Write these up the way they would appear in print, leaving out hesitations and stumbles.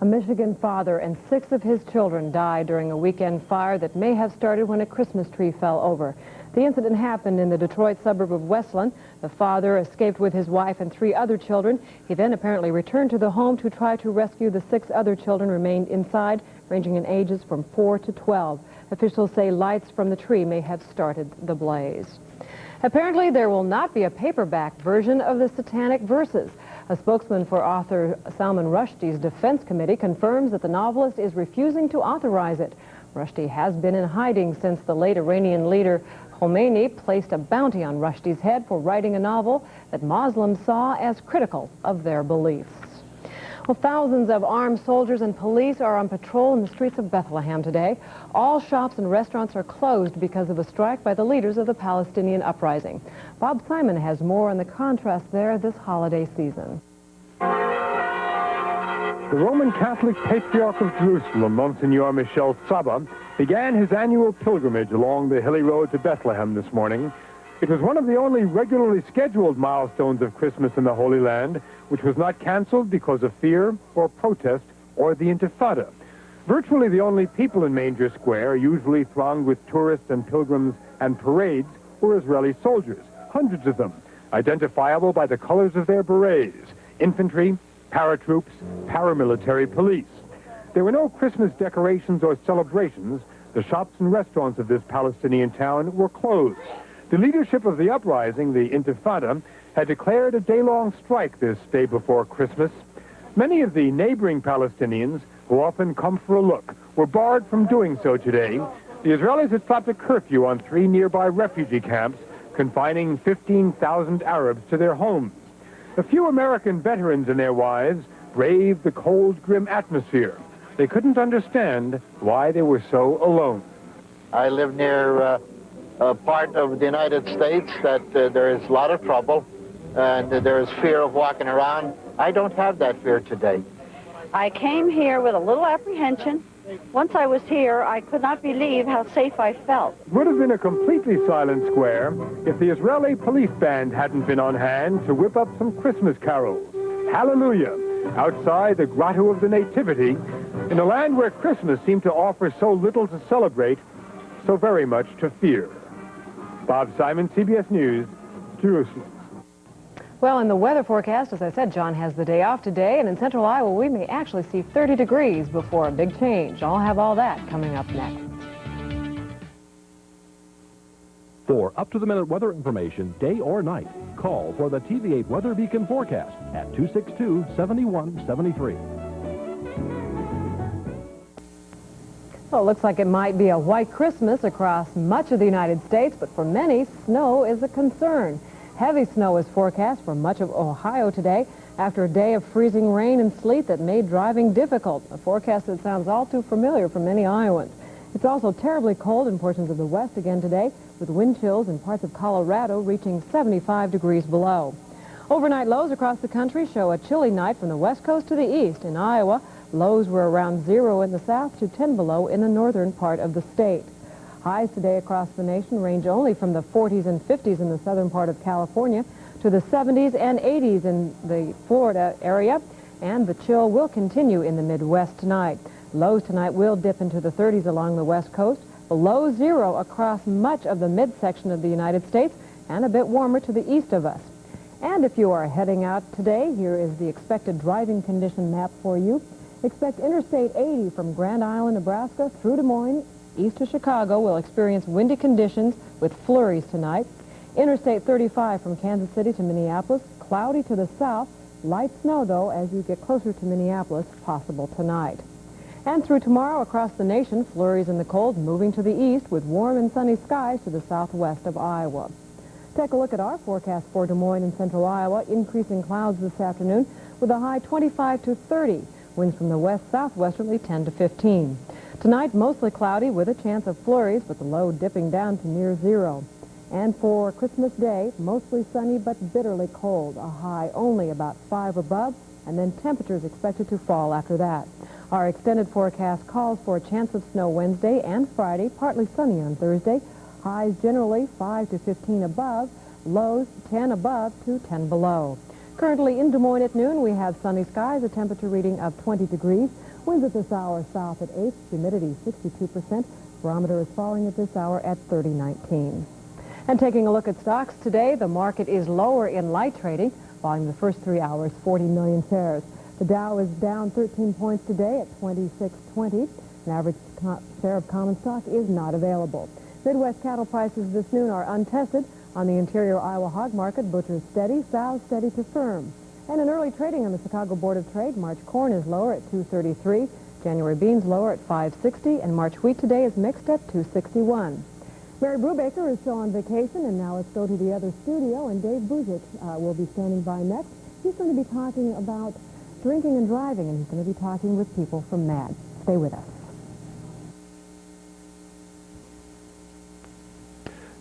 A Michigan father and 6 of his children died during a weekend fire that may have started when a Christmas tree fell over. The incident happened in the Detroit suburb of Westland. The father escaped with his wife and 3 other children. He then apparently returned to the home to try to rescue the 6 other children remained inside, ranging in ages from 4 to 12. Officials say lights from the tree may have started the blaze. Apparently, there will not be a paperback version of the Satanic Verses. A spokesman for author Salman Rushdie's defense committee confirms that the novelist is refusing to authorize it. Rushdie has been in hiding since the late Iranian leader Khomeini placed a bounty on Rushdie's head for writing a novel that Muslims saw as critical of their beliefs. Well, thousands of armed soldiers and police are on patrol in the streets of Bethlehem today. All shops and restaurants are closed because of a strike by the leaders of the Palestinian uprising. Bob Simon has more on the contrast there this holiday season. The Roman Catholic Patriarch of Jerusalem, Monsignor Michel Saba, began his annual pilgrimage along the hilly road to Bethlehem this morning. It was one of the only regularly scheduled milestones of Christmas in the Holy Land, which was not canceled because of fear or protest or the Intifada. Virtually the only people in Manger Square, usually thronged with tourists and pilgrims and parades, were Israeli soldiers, hundreds of them, identifiable by the colors of their berets: infantry, paratroops, paramilitary police. There were no Christmas decorations or celebrations. The shops and restaurants of this Palestinian town were closed. The leadership of the uprising, the Intifada, had declared a day-long strike this day before Christmas. Many of the neighboring Palestinians, who often come for a look, were barred from doing so today. The Israelis had slapped a curfew on 3 nearby refugee camps, confining 15,000 Arabs to their homes. A few American veterans and their wives braved the cold, grim atmosphere. They couldn't understand why they were so alone. I live near a part of the United States that there is a lot of trouble and there is fear of walking around. I don't have that fear today. I came here with a little apprehension. Once I was here, I could not believe how safe I felt. It would have been a completely silent square if the Israeli police band hadn't been on hand to whip up some Christmas carols. Hallelujah! Outside the Grotto of the Nativity, in a land where Christmas seemed to offer so little to celebrate, so very much to fear. Bob Simon, CBS News, Jerusalem. Well, in the weather forecast, as I said, John has the day off today, and in central Iowa, we may actually see 30 degrees before a big change. I'll have all that coming up next. For up-to-the-minute weather information, day or night, call for the TV-8 Weather Beacon forecast at 262-7173. Well, it looks like it might be a white Christmas across much of the United States, but for many, snow is a concern. Heavy snow is forecast for much of Ohio today after a day of freezing rain and sleet that made driving difficult, a forecast that sounds all too familiar for many Iowans. It's also terribly cold in portions of the west again today, with wind chills in parts of Colorado reaching 75 degrees below. Overnight lows across the country show a chilly night from the west coast to the east. In Iowa, lows were around 0 in the south to 10 below in the northern part of the state. Highs today across the nation range only from the 40s and 50s in the southern part of California to the 70s and 80s in the Florida area, and the chill will continue in the Midwest tonight. Lows tonight will dip into the 30s along the west coast, below 0 across much of the midsection of the United States, and a bit warmer to the east of us. And if you are heading out today, here is the expected driving condition map for you. Expect Interstate 80 from Grand Island, Nebraska through Des Moines east to Chicago will experience windy conditions with flurries tonight. Interstate 35 from Kansas City to Minneapolis, cloudy to the south. Light snow, though, as you get closer to Minneapolis, possible tonight. And through tomorrow across the nation, flurries in the cold moving to the east with warm and sunny skies to the southwest of Iowa. Take a look at our forecast for Des Moines and central Iowa. Increasing clouds this afternoon with a high 25 to 30. Winds from the west-southwesterly 10 to 15. Tonight, mostly cloudy with a chance of flurries, with the low dipping down to near 0. And for Christmas Day, mostly sunny but bitterly cold. A high only about 5 above, and then temperatures expected to fall after that. Our extended forecast calls for a chance of snow Wednesday and Friday, partly sunny on Thursday. Highs generally 5 to 15 above, lows 10 above to 10 below. Currently in Des Moines at noon, we have sunny skies, a temperature reading of 20 degrees. Winds at this hour south at 8, humidity 62%. Barometer is falling at this hour at 30.19. And taking a look at stocks today, the market is lower in light trading. Volume the first 3 hours, 40 million shares. The Dow is down 13 points today at 2620. An average share of common stock is not available. Midwest cattle prices this noon are untested. On the interior Iowa hog market, butchers steady, sows steady to firm. And in early trading on the Chicago Board of Trade, March corn is lower at 233, January beans lower at 560, and March wheat today is mixed at 261. Mary Brubaker is still on vacation, and now let's go to the other studio, and Dave Buzik will be standing by next. He's going to be talking about drinking and driving, and he's going to be talking with people from MAD. Stay with us.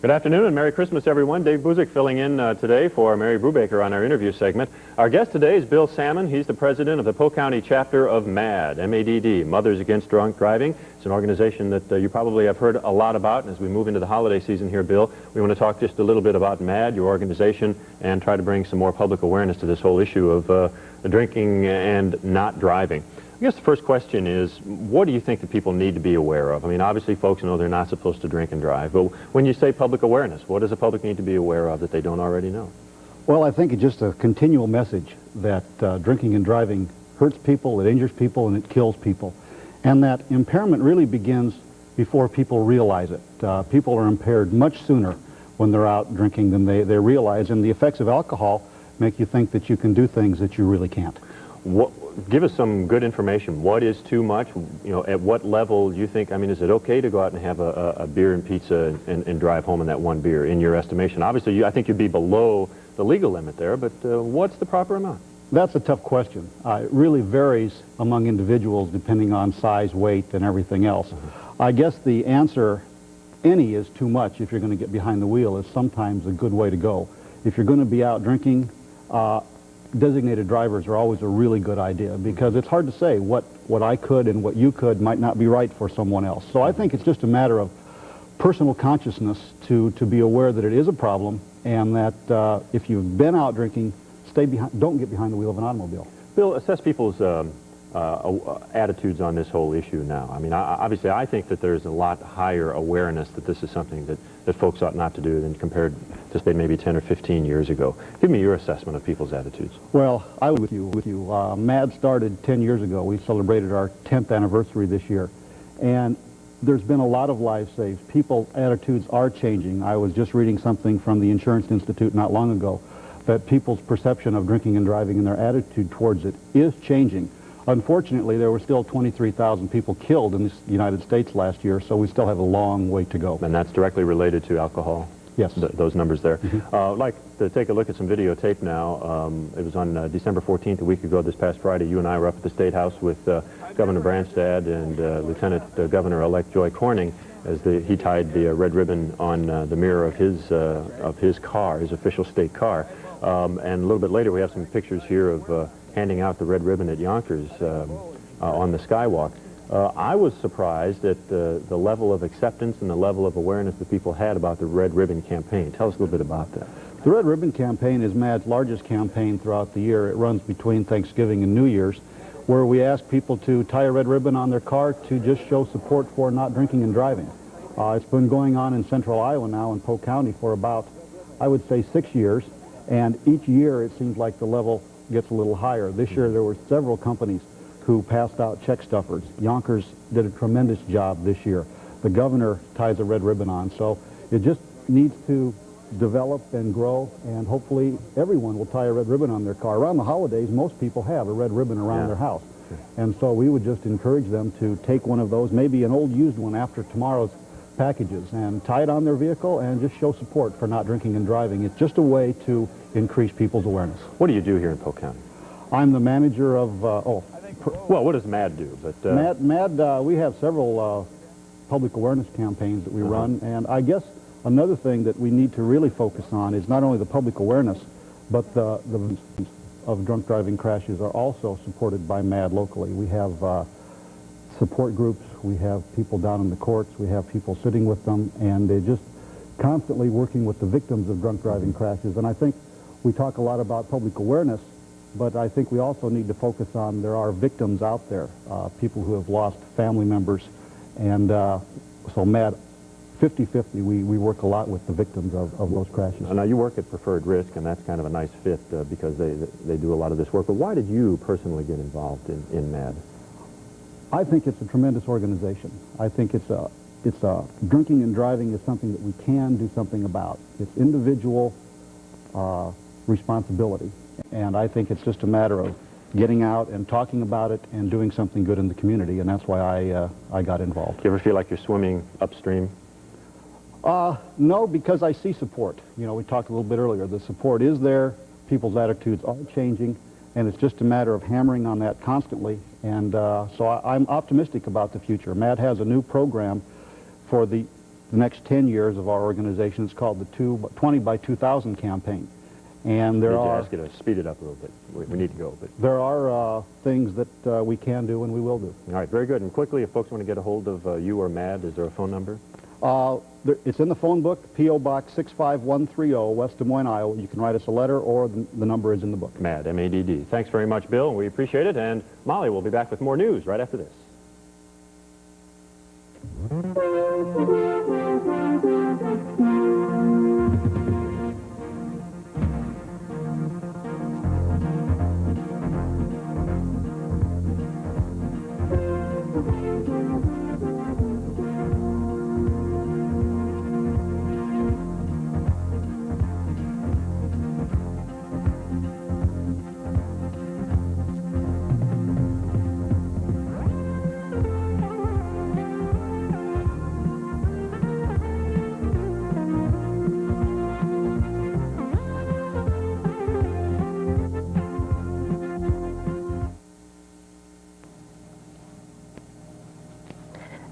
Good afternoon and Merry Christmas, everyone. Dave Buzik filling in today for Mary Brubaker on our interview segment. Our guest today is Bill Salmon. He's the president of the Polk County chapter of MAD, M-A-D-D, Mothers Against Drunk Driving. It's an organization that you probably have heard a lot about. And as we move into the holiday season here, Bill, we want to talk just a little bit about MAD, your organization, and try to bring some more public awareness to this whole issue of drinking and not driving. I guess the first question is, what do you think that people need to be aware of? I mean, obviously folks know they're not supposed to drink and drive, but when you say public awareness, what does the public need to be aware of that they don't already know? Well, I think it's just a continual message that drinking and driving hurts people, it injures people, and it kills people. And that impairment really begins before people realize it. People are impaired much sooner when they're out drinking than they realize, and the effects of alcohol make you think that you can do things that you really can't. Give us some good information. What is too much? You know, at what level do you think, I mean, is it okay to go out and have a beer and pizza and drive home in that one beer, in your estimation? Obviously, I think you'd be below the legal limit there, but what's the proper amount? That's a tough question. It really varies among individuals depending on size, weight, and everything else. I guess the answer, any is too much if you're going to get behind the wheel, is sometimes a good way to go. If you're going to be out drinking, designated drivers are always a really good idea, because it's hard to say what I could and what you could might not be right for someone else. So I think it's just a matter of personal consciousness to be aware that it is a problem, and that if you've been out drinking, don't get behind the wheel of an automobile. Bill, assess people's attitudes on this whole issue now. I mean, obviously I think that there's a lot higher awareness that this is something that folks ought not to do than compared to, say, maybe 10 or 15 years ago. Give me your assessment of people's attitudes. Well, I would agree with you. MAD started 10 years ago. We celebrated our 10th anniversary this year. And there's been a lot of lives saved. People's attitudes are changing. I was just reading something from the Insurance Institute not long ago that people's perception of drinking and driving and their attitude towards it is changing. Unfortunately, there were still 23,000 people killed in the United States last year, so we still have a long way to go. And that's directly related to alcohol? Yes. Those numbers there. I'd like to take a look at some videotape now. It was on December 14th, a week ago this past Friday. You and I were up at the State House with Governor Branstad and Lieutenant Governor-elect Joy Corning as he tied the red ribbon on the mirror of his car, his official state car. And a little bit later, we have some pictures here of handing out the red ribbon at Yonkers on the Skywalk. I was surprised at the level of acceptance and the level of awareness that people had about the Red Ribbon campaign. Tell us a little bit about that. The Red Ribbon campaign is MAD's largest campaign throughout the year. It runs between Thanksgiving and New Year's, where we ask people to tie a red ribbon on their car to just show support for not drinking and driving. It's been going on in central Iowa now in Polk County for about, I would say, 6 years, and each year it seems like the level gets a little higher. This year there were several companies who passed out check stuffers. Yonkers did a tremendous job this year. The governor ties a red ribbon on, so it just needs to develop and grow, and hopefully everyone will tie a red ribbon on their car. Around the holidays, most people have a red ribbon around their house. And so we would just encourage them to take one of those, maybe an old used one after tomorrow's packages, and tie it on their vehicle and just show support for not drinking and driving. It's just a way to increase people's awareness. What do you do here in Polk County? I'm the manager of, well, what does MAD do? But MAD, we have several public awareness campaigns that we run, and I guess another thing that we need to really focus on is not only the public awareness, but the of drunk driving crashes are also supported by MAD locally. We have support groups, we have people down in the courts, we have people sitting with them, and they're just constantly working with the victims of drunk driving crashes. And I think We talk a lot about public awareness, but I think we also need to focus on there are victims out there, people who have lost family members, and so MAD 50-50, we work a lot with the victims of those crashes. Now, you work at Preferred Risk, and that's kind of a nice fit because they do a lot of this work. But why did you personally get involved in MAD? I think it's a tremendous organization. I think it's drinking and driving is something that we can do something about. It's individual responsibility, and I think it's just a matter of getting out and talking about it and doing something good in the community, and that's why I got involved. Do you ever feel like you're swimming upstream? No, because I see support. You know, we talked a little bit earlier. The support is there. People's attitudes are changing, and it's just a matter of hammering on that constantly. And so I'm optimistic about the future. MAD has a new program for the next 10 years of our organization. It's called the 20 by 2000 campaign. And there are... I ask you to speed it up a little bit. We need to go. But there are things that we can do and we will do. All right, very good. And quickly, if folks want to get a hold of you or MAD, is there a phone number? It's in the phone book, P.O. Box 65130, West Des Moines, Iowa. You can write us a letter, or the number is in the book. MAD, M-A-D-D. Thanks very much, Bill. We appreciate it. And Molly will be back with more news right after this.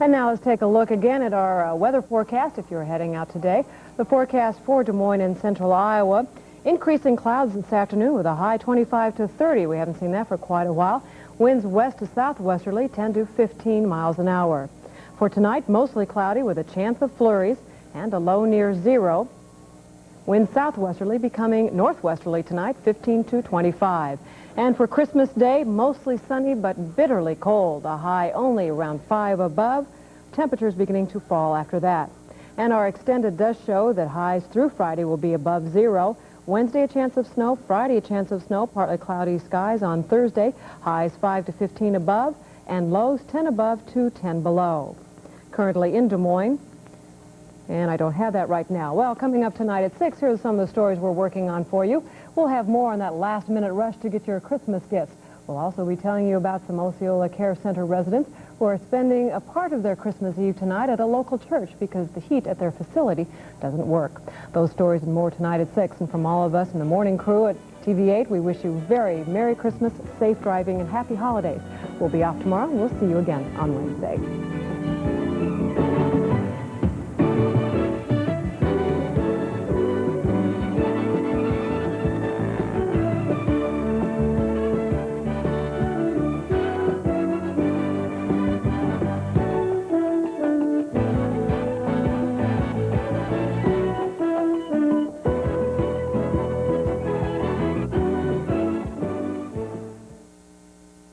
And now let's take a look again at our weather forecast if you're heading out today. The forecast for Des Moines and central Iowa. Increasing clouds this afternoon with a high 25 to 30. We haven't seen that for quite a while. Winds west to southwesterly 10 to 15 miles an hour. For tonight, mostly cloudy with a chance of flurries and a low near zero. Winds southwesterly becoming northwesterly tonight 15 to 25. And for Christmas Day, mostly sunny but bitterly cold. A high only around 5 above. Temperatures beginning to fall after that. And our extended does show that highs through Friday will be above zero. Wednesday, a chance of snow. Friday, a chance of snow. Partly cloudy skies on Thursday. Highs 5 to 15 above. And lows 10 above to 10 below. Currently in Des Moines. And I don't have that right now. Well, coming up tonight at 6, here's some of the stories we're working on for you. We'll have more on that last-minute rush to get your Christmas gifts. We'll also be telling you about some Osceola Care Center residents who are spending a part of their Christmas Eve tonight at a local church because the heat at their facility doesn't work. Those stories and more tonight at 6. And from all of us in the morning crew at TV-8, we wish you very Merry Christmas, safe driving, and happy holidays. We'll be off tomorrow, and we'll see you again on Wednesday.